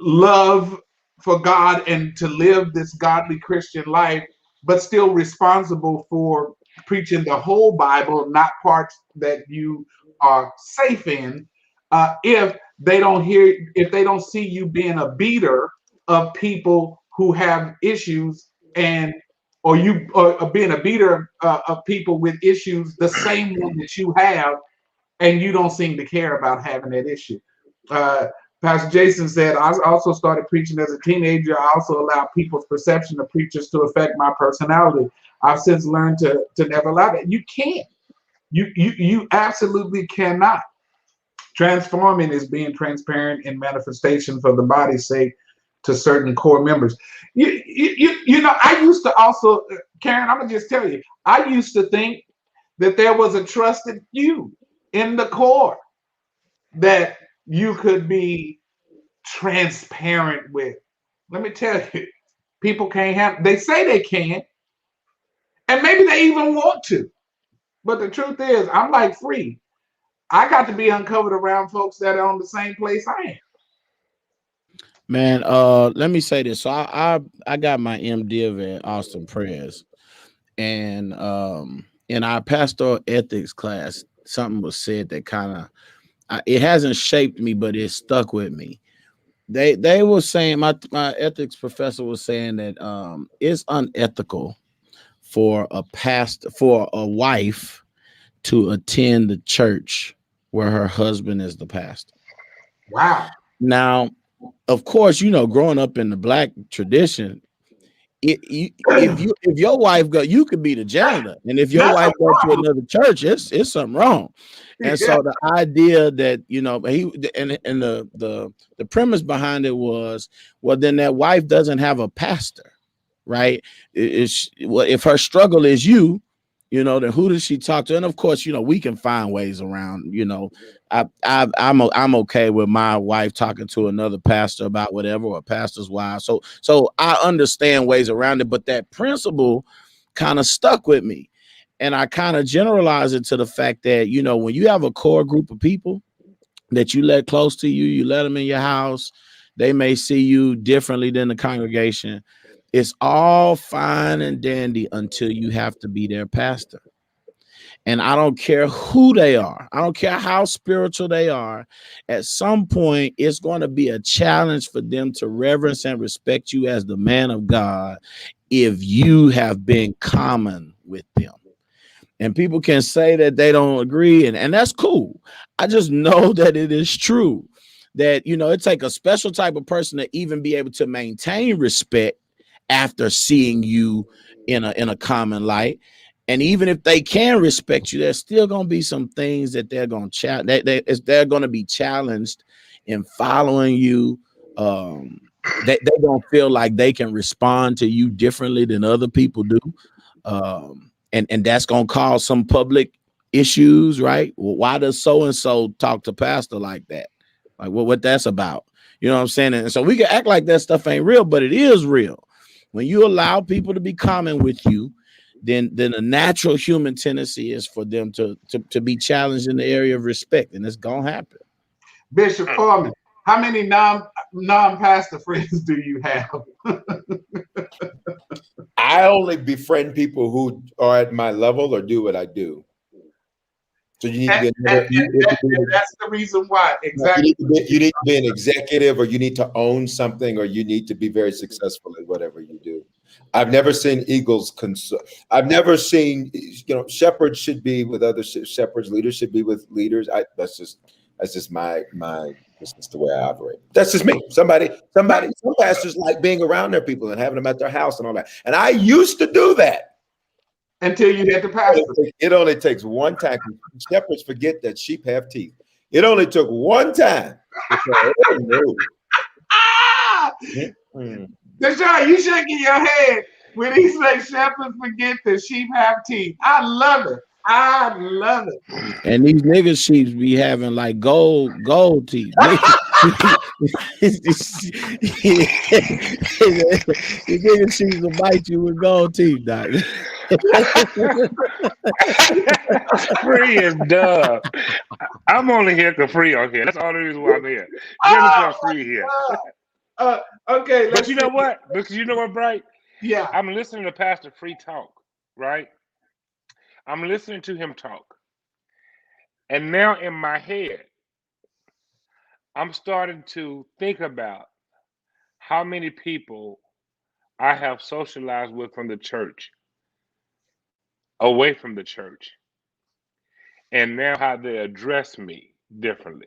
love for God and to live this godly Christian life, but still responsible for preaching the whole Bible, not parts that you are safe in. If they don't see you being a beater of people who have issues, or being a beater of people with issues, the same one that you have, and you don't seem to care about having that issue. Pastor Jason said, I also started preaching as a teenager. I also allowed people's perception of preachers to affect my personality. I've since learned to never allow that. You can't. You absolutely cannot. Transforming is being transparent in manifestation for the body's sake to certain core members. You know, I used to also, Karen, I'm gonna just tell you, I used to think that there was a trusted few in the core that you could be transparent with. Let me tell you, people can't have, they say they can, and maybe they even want to. But the truth is, I'm like Free. I got to be uncovered around folks that are on the same place I am. Man, let me say this. So I got my MDiv at Austin Press, and in our pastoral ethics class, something was said that kind of it hasn't shaped me, but it stuck with me. They were saying my ethics professor was saying that it's unethical for a wife to attend the church where her husband is the pastor. Wow. Now, of course, growing up in the black tradition, if your wife go, you could be the janitor, and if your wife go to another church, it's something wrong. And so the idea that the premise behind it was, well, then that wife doesn't have a pastor, right? If her struggle is then who does she talk to? And of course, we can find ways around. I'm okay with my wife talking to another pastor about whatever, or a pastor's wife. So I understand ways around it, but that principle kind of stuck with me, and I kind of generalize it to the fact that when you have a core group of people that you let close to you, you let them in your house, they may see you differently than the congregation. It's all fine and dandy until you have to be their pastor. And I don't care who they are. I don't care how spiritual they are. At some point, it's going to be a challenge for them to reverence and respect you as the man of God if you have been common with them. And people can say that they don't agree, and that's cool. I just know that it is true that, it takes a special type of person to even be able to maintain respect after seeing you in a common light. And even if they can respect you, there's still going to be some things that they're going to they're going to be challenged in following you. They don't feel like they can respond to you differently than other people do. And that's going to cause some public issues, right? Well, why does so-and-so talk to pastor like that? Like, what that's about? You know what I'm saying? And so we can act like that stuff ain't real, but it is real. When you allow people to be common with you, then a natural human tendency is for them to be challenged in the area of respect, and it's gonna happen. Bishop Foreman, how many non-pastor friends do you have? I only befriend people who are at my level or do what I do. So you need to be that's the reason why. Exactly. You need to be an executive, or you need to own something, or you need to be very successful in whatever you do. I've never seen eagles. I've never seen, shepherds should be with other shepherds. Leaders should be with leaders. That's just that's just the way I operate. That's just me. Some pastors like being around their people and having them at their house and all that. And I used to do that. Until you get the pastor. It only takes one time. Shepherds forget that sheep have teeth. It only took one time. Deshaun, you shaking your head when he says shepherds forget that sheep have teeth. I love it. And these niggas sheep be having like gold teeth. These niggas sheep will bite you with gold teeth, Doc. Free is dumb. I'm only here because Free on here. That's all the reason why I'm here. Jennifer Free here. Okay, but you know what? Because you know what, Bright? Yeah. I'm listening to Pastor Free talk, right? I'm listening to him talk. And now in my head, I'm starting to think about how many people I have socialized with from the church, away from the church, and now how they address me differently.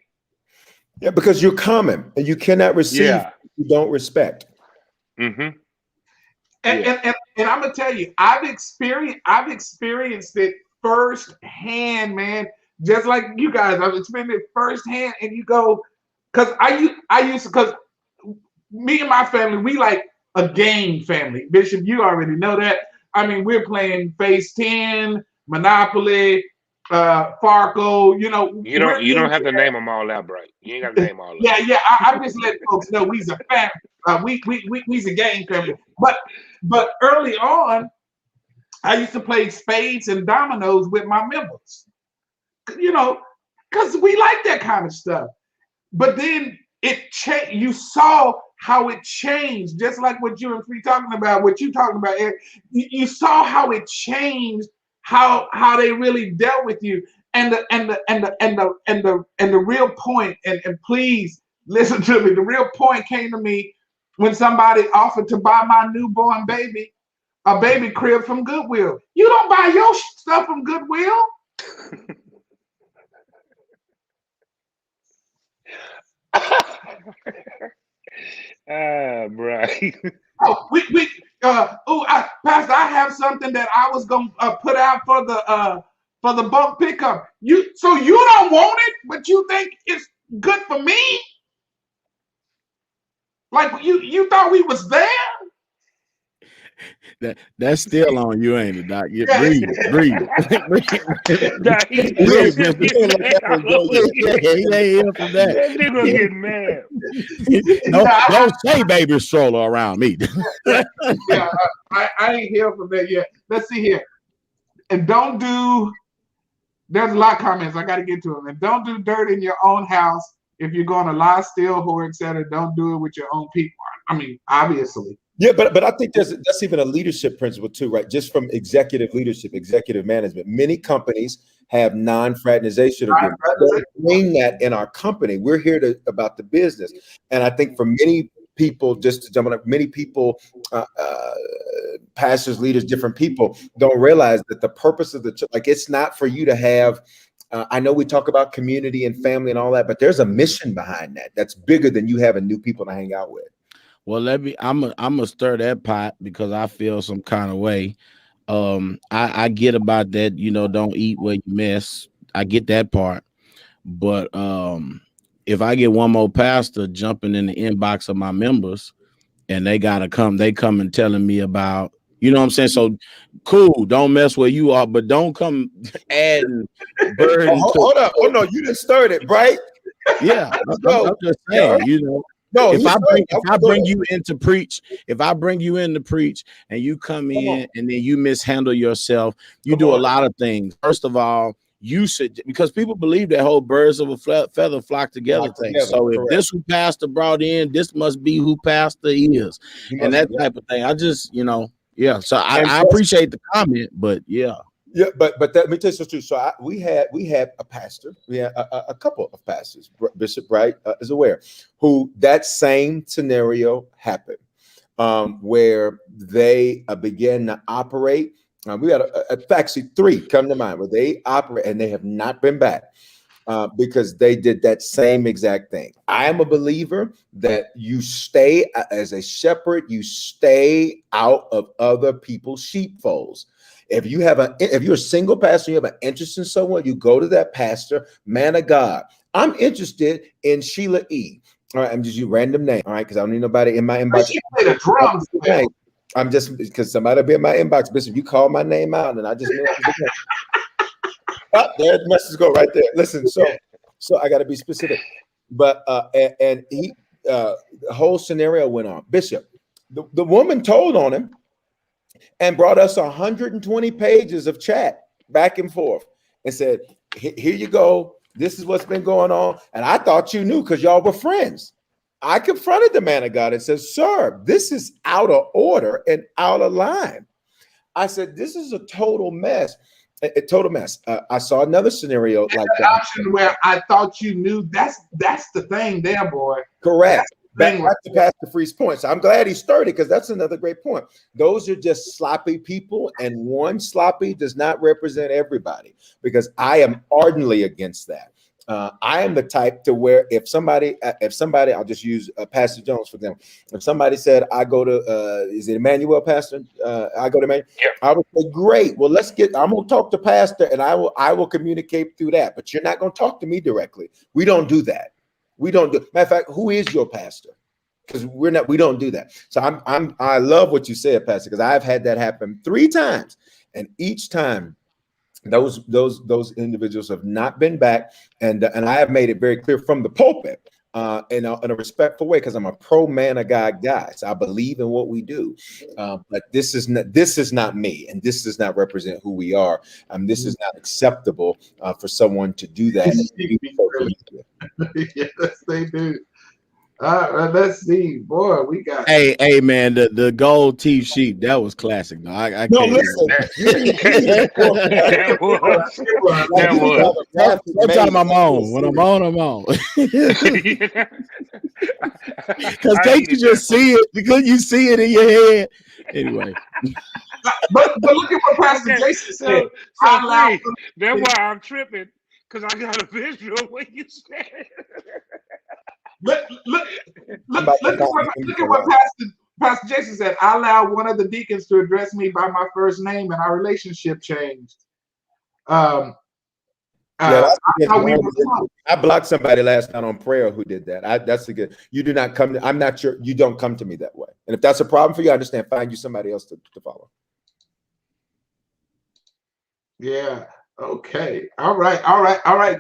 Yeah, because you're common and you cannot receive what you don't respect. Mm-hmm. And I'm gonna tell you, I've experienced it firsthand, man. Just like you guys, I've experienced it firsthand. And you go, because because me and my family, we like a game family. Bishop, you already know that. I mean, we're playing Phase 10, Monopoly, Farco. You don't have to name them all out, Bright. You ain't got to name all of them. Yeah. I'm just letting folks know we's a family. We's a game family. But early on, I used to play spades and dominoes with my members. Because we like that kind of stuff. But then you saw how it changed, just like what you and Free talking about, what you talking about, Eric. You saw how it changed, how they really dealt with you. And the real point, and please listen to me, the real point came to me when somebody offered to buy my newborn baby a baby crib from Goodwill. You don't buy your stuff from Goodwill. Right. Oh, Pastor, I have something that I was gonna put out for the bulk pickup. So you don't want it, but you think it's good for me? Like you thought we was there? That's still on you, ain't it, Doc? You Yeah. breathe. Nah, he ain't here for that. That nigga get mad. Don't say baby stroller around me. Yeah, I ain't here for that yet. Let's see here. And don't do. There's a lot of comments. I got to get to them. And don't do dirt in your own house. If you're going to lie, steal, whore, etc., don't do it with your own people. I mean, obviously. Yeah, but I think that's even a leadership principle too, right? Just from executive leadership, executive management. Many companies have non-fraternization agreements. Don't bring that in our company. We're here about the business, and I think for many people, just to jump on up, many people, pastors, leaders, different people don't realize that the purpose of the church, like it's not for you to have. I know we talk about community and family and all that, but there's a mission behind that that's bigger than you having new people to hang out with. Well, I'm gonna stir that pot because I feel some kind of way. I get about that, don't eat where you mess. I get that part. But if I get one more pastor jumping in the inbox of my members and they come and telling me about, you know what I'm saying? So cool, don't mess where you are, but don't come adding burden. Hold up. Oh no, you didn't start it, right? Yeah, I'm just saying, No, if I bring you in to preach, and you come in and then you mishandle yourself, you do a lot of things. First of all, you should, because people believe that whole birds of a feather flock together thing. So if this who pastor brought in, this must be who pastor is, and that type of thing. I just, yeah. So I appreciate the comment, but yeah. Yeah, but let me tell you something. So we had a pastor, we had a couple of pastors, Bishop Bright is aware, who that same scenario happened, where they began to operate. We had actually 3 come to mind where they operate and they have not been back because they did that same exact thing. I am a believer that you stay as a shepherd, you stay out of other people's sheepfolds. If you're a single pastor, you have an interest in someone, you go to that pastor, man of God. I'm interested in Sheila E. All right, I'm just you random name. All right, because I don't need nobody in my inbox. She played the drums. I'm just because somebody will be in my inbox, Bishop. You call my name out, and I just know. There the message go right there. Listen, so I got to be specific, but and he the whole scenario went on. Bishop, the woman told on him and brought us 120 pages of chat back and forth and said, here you go. This is what's been going on. And I thought you knew because y'all were friends. I confronted the man of God and said, sir, this is out of order and out of line. I said, this is a total mess. A total mess. I saw another scenario like that. Option where I thought you knew. That's the thing there, boy. Correct. Back to Pastor Free's point. So I'm glad he stirred it because that's another great point. Those are just sloppy people, and one sloppy does not represent everybody because I am ardently against that. I am the type to where if somebody, I'll just use Pastor Jones for example. If somebody said, I go to, is it Emmanuel, Pastor? I go to Emmanuel. Yeah. I would say, great. Well, I'm going to talk to Pastor and I will communicate through that, but you're not going to talk to me directly. We don't do that. We don't do. Matter of fact, who is your pastor? Because we don't do that. So I love what you said, Pastor, because I've had that happen 3 times, and each time those individuals have not been back, and I have made it very clear from the pulpit, in a respectful way, because I'm a pro man of God guy. So I believe in what we do, but this is not me, and this does not represent who we are. This is not acceptable for someone to do that. Yes, they do. Let's see, boy. We got Hey, man, the gold teeth sheep, that was classic. No, I No, can't. listen. That, You need to go that was. like That you was. have a Matthew Sometimes I'm May on. When I'm on, I'm on. Because I can't you needed that just from see it? Because you see it in your head. Anyway, but look at what Pastor Okay, Jason said. so I allow see, that's why I'm tripping because I got a visual when you said it. look, I'm about to look at what Pastor Jason said. I allowed one of the deacons to address me by my first name, and our relationship changed. Yeah, I that's a good thought we one. were close. I blocked somebody last night on prayer who did that. That's a good. You do not come. I'm not sure. You don't come to me that way. And if that's a problem for you, I understand. Find you somebody else to follow. Yeah. Okay. All right.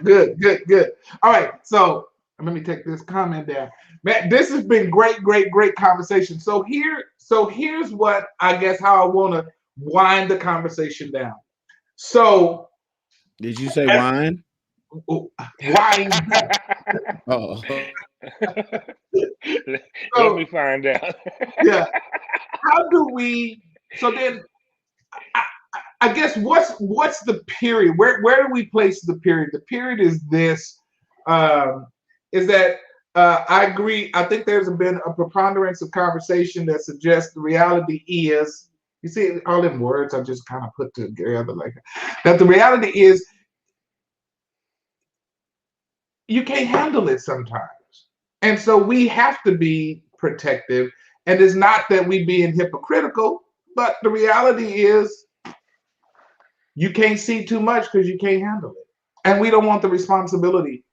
Good. All right. So let me take this comment down. Man, this has been great conversation. So here's what I guess how I want to wind the conversation down. So did you say wine? wind. Oh, Let me find out. Yeah. How do we? So then, I guess what's the period? Where do we place the period? The period is this. Is that I agree. I think there's been a preponderance of conversation that suggests the reality is. You see, all them words I just kind of put together like that. The reality is you can't handle it sometimes, and so we have to be protective. And it's not that we being hypocritical, but the reality is you can't see too much because you can't handle it. And we don't want the responsibility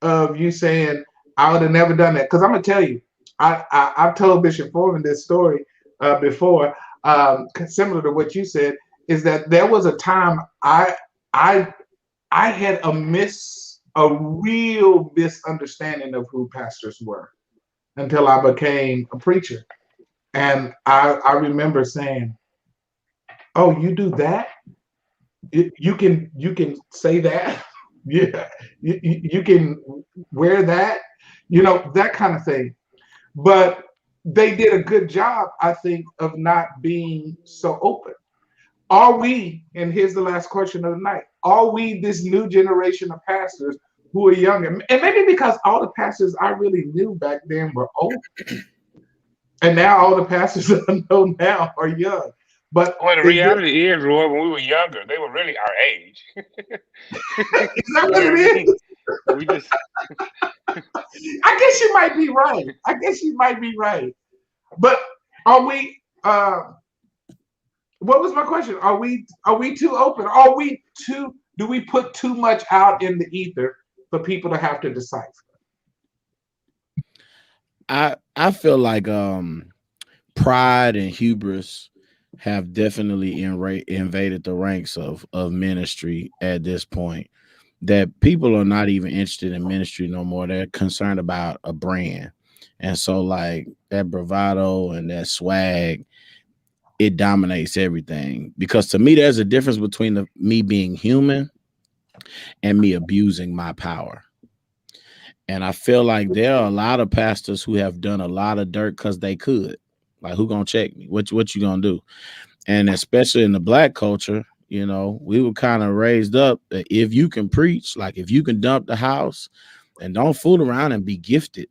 of you saying, I would have never done that. Because I'm going to tell you, I've told Bishop Foreman this story before, similar to what you said, is that there was a time I had a real misunderstanding of who pastors were until I became a preacher. And I remember saying, oh, you do that? You can say that, yeah. You can wear that, that kind of thing. But they did a good job, I think, of not being so open. Are we? And here's the last question of the night: are we this new generation of pastors who are younger? And maybe because all the pastors I really knew back then were old, and now all the pastors I know now are young. But Well, the reality is, Roy, when we were younger, they were really our age. Is that what it is? We just. I guess you might be right. But are we? What was my question? Are we too open? Do we put too much out in the ether for people to have to decipher? I feel like pride and hubris have definitely invaded the ranks of ministry at this point, that people are not even interested in ministry no more. They're concerned about a brand. And so like that bravado and that swag, it dominates everything. Because to me, there's a difference between me being human and me abusing my power. And I feel like there are a lot of pastors who have done a lot of dirt because they could. Like, who gonna check me? What you gonna do? And especially in the Black culture, we were kind of raised up that if you can preach, like if you can dump the house and don't fool around and be gifted,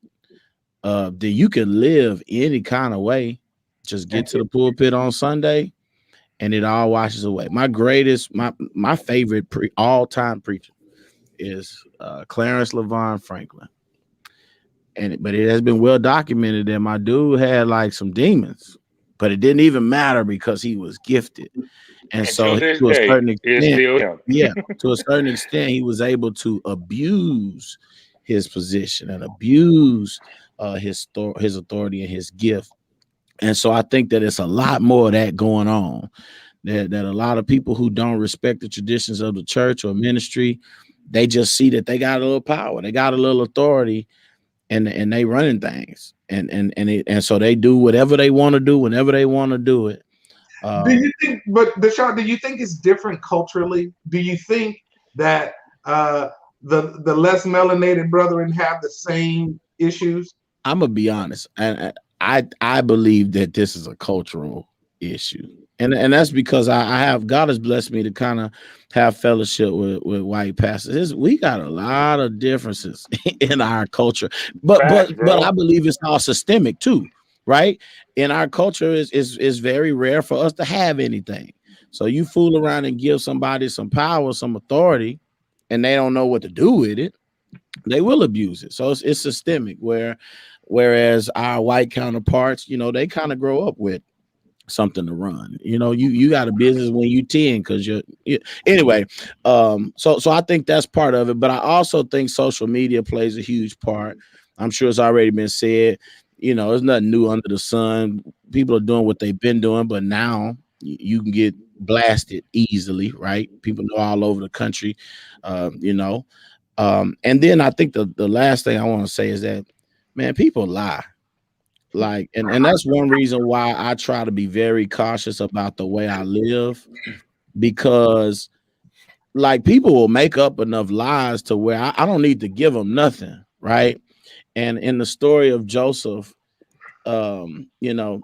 then you can live any kind of way. Just get to the pulpit on Sunday and it all washes away. My favorite all-time preacher is Clarence LaVon Franklin. But it has been well documented that my dude had like some demons, but it didn't even matter because he was gifted. And so to a certain extent, he was able to abuse his position and abuse his authority and his gift. And so I think that it's a lot more of that going on, that a lot of people who don't respect the traditions of the church or ministry, they just see that they got a little power, they got a little authority, and they running things, and so they do whatever they want to do whenever they want to do it. Do you think, but Deshaun, do you think it's different culturally? Do you think that the less melanated brethren have the same issues? I'm gonna be honest, and I believe that this is a cultural issue, and that's because I have God has blessed me to kind of have fellowship with white pastors. We got a lot of differences in our culture, but Facts, but I bro. believe it's all systemic too, right? In our culture, is very rare for us to have anything. So you fool around and give somebody some power, some authority, and they don't know what to do with it, they will abuse it. So it's systemic. Whereas our white counterparts, they kind of grow up with something to run. You got a business when you 10 because anyway. So I think that's part of it, but I also think social media plays a huge part. I'm sure it's already been said. There's nothing new under the sun. People are doing what they've been doing, but now you can get blasted easily, right? People know all over the country, you know. And then I think the last thing I want to say is that, man, people lie. Like, and that's one reason why I try to be very cautious about the way I live, because like people will make up enough lies to where I don't need to give them nothing, right? And in the story of Joseph, a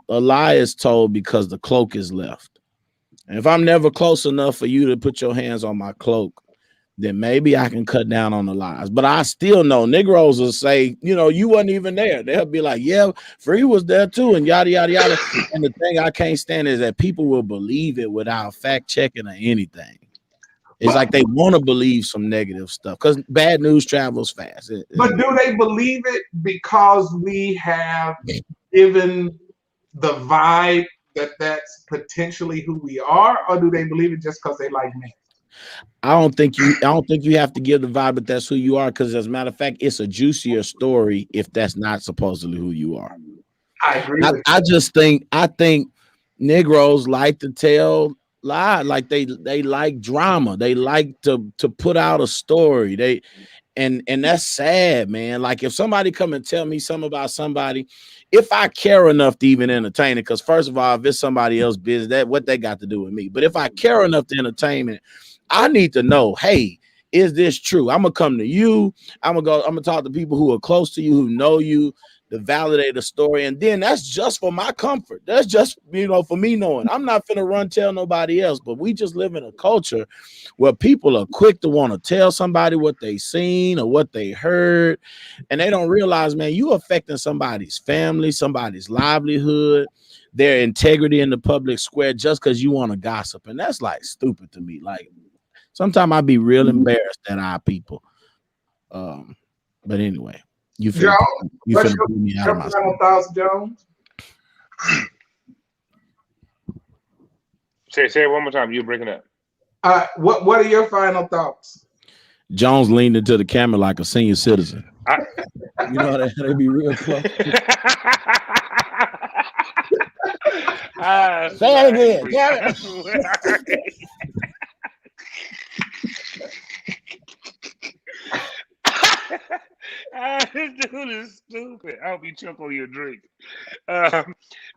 lie is told because the cloak is left. And if I'm never close enough for you to put your hands on my cloak, then maybe I can cut down on the lies. But I still know Negroes will say, you wasn't even there. They'll be like, yeah, Free was there too, and yada, yada, yada. And the thing I can't stand is that people will believe it without fact checking or anything. It's like they want to believe some negative stuff because bad news travels fast. But do they believe it because we have given the vibe that that's potentially who we are, or do they believe it just because they like me? I don't think you have to give the vibe that that's who you are, because as a matter of fact, it's a juicier story if that's not supposedly who you are. I agree with I think Negroes like to tell lies, like they like drama. They like to put out a story. And that's sad, man. Like if somebody come and tell me something about somebody, if I care enough to even entertain it, because first of all, if it's somebody else's business, that what they got to do with me. But if I care enough to entertain it, I need to know, hey, is this true? I'm gonna come to you. I'm gonna talk to people who are close to you, who know you, to validate the story. And then that's just for my comfort. That's just, for me knowing. I'm not finna run tell nobody else, but we just live in a culture where people are quick to want to tell somebody what they seen or what they heard. And they don't realize, man, you affecting somebody's family, somebody's livelihood, their integrity in the public square just because you want to gossip. And that's like stupid to me. Like, sometimes I'd be real embarrassed at our people. But anyway, you finna put me out of my final thoughts, Jones? Say it one more time. You're breaking up. What are your final thoughts? Jones leaned into the camera like a senior citizen. They be real close. Say it again. This dude is stupid. I hope you choke on your drink.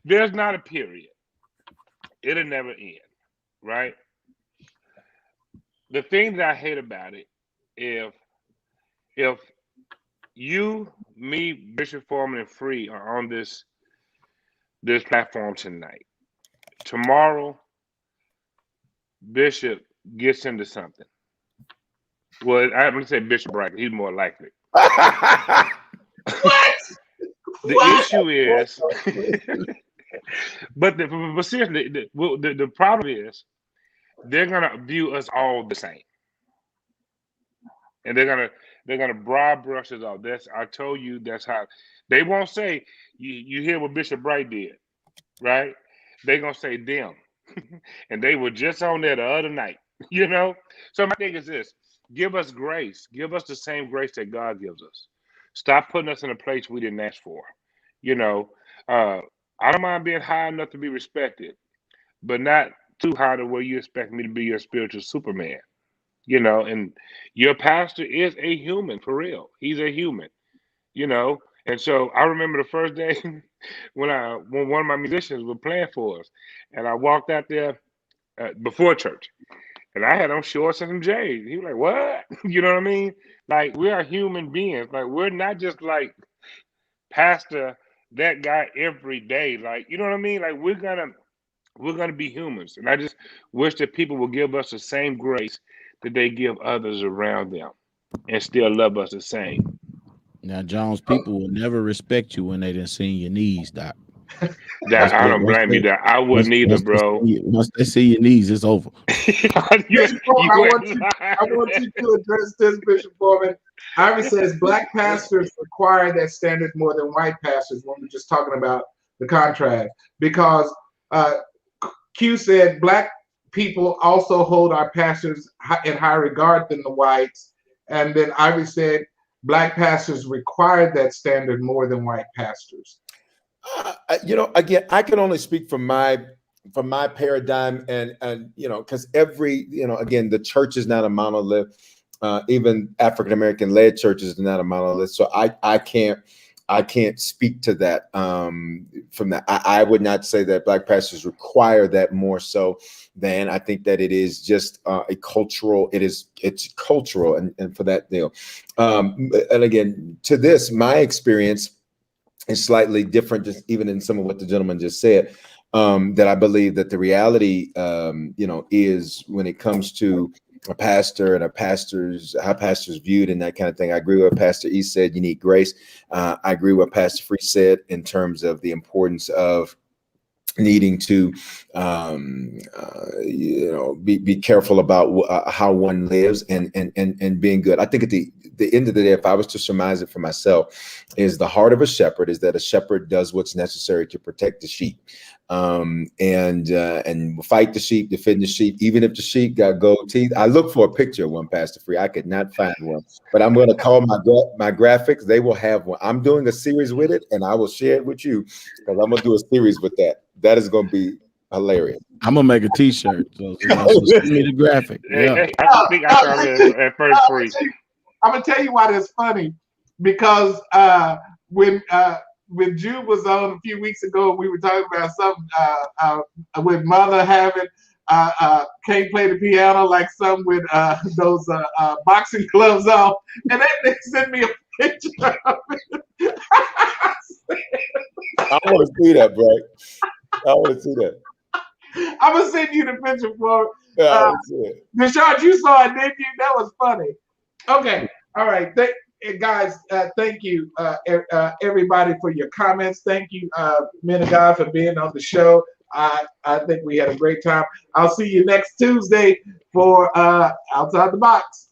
There's not a period. It'll never end, right? The thing that I hate about it, if you, me, Bishop Foreman, and Free are on this platform tonight, tomorrow Bishop gets into something. Well, I'm gonna say Bishop Bright. He's more likely. What? The issue is, but seriously, the problem is they're gonna view us all the same, and they're gonna broad brush us off. I told you that's how they won't say. You hear what Bishop Bright did, right? They're gonna say them, and they were just on there the other night. So my thing is this: give us grace. Give us the same grace that God gives us. Stop putting us in a place we didn't ask for. I don't mind being high enough to be respected, but not too high to where you expect me to be your spiritual Superman. And your pastor is a human, for real. He's a human, And so I remember the first day when one of my musicians was playing for us, and I walked out there before church, and I had on shorts and some J's. He was like, "What?" You know what I mean? Like, we are human beings. Like, we're not just like pastor that guy every day. Like, you know what I mean? Like, we're gonna be humans, and I just wish that people would give us the same grace that they give others around them, and still love us the same. Now, Jones, people will never respect you when they didn't see your knees, Doc. That I don't blame you. That I wouldn't either, bro. Once they see your knees, it's over. I want you to address this, Bishop Foreman. Ivy says black pastors require that standard more than white pastors when we're just talking about the contrast. Because Q said black people also hold our pastors in higher regard than the whites. And then Ivy said black pastors require that standard more than white pastors. Again, I can only speak from my paradigm, and because again, the church is not a monolith. Even African American led churches are not a monolith. So I can't speak to that. From that, I would not say that black pastors require that more so than I think that it is just a cultural. It's cultural, and for that deal. And again, to this, my experience is slightly different, just even in some of what the gentleman just said. That I believe that the reality, is when it comes to a pastor and how pastors viewed and that kind of thing. I agree with what Pastor E said. You need grace. I agree with what Pastor Free said in terms of the importance of needing to, be careful about how one lives and being good. I think at the end of the day, if I was to surmise it for myself, is the heart of a shepherd is that a shepherd does what's necessary to protect the sheep, and fight the sheep, defend the sheep, even if the sheep got gold teeth. I look for a picture of one, Pastor Free. I could not find one, but I'm going to call my graphics. They will have one. I'm doing a series with it, and I will share it with you because I'm going to do a series with that. That is going to be hilarious. I'm gonna make a T-shirt. So send me the graphic. Yeah. I think I saw this at first. Free. I'm gonna tell you why that's funny, because when Jude was on a few weeks ago, we were talking about something with Mother having can't play the piano like some with those boxing gloves on, and they sent me a picture of it. I want to see that, bro. I want to see that. I'm gonna send you the picture for Yeah, Nishad, you saw it, didn't you? That was funny. Okay, all right, guys. Thank you, everybody, for your comments. Thank you, men of God, for being on the show. I think we had a great time. I'll see you next Tuesday for Outside the Box.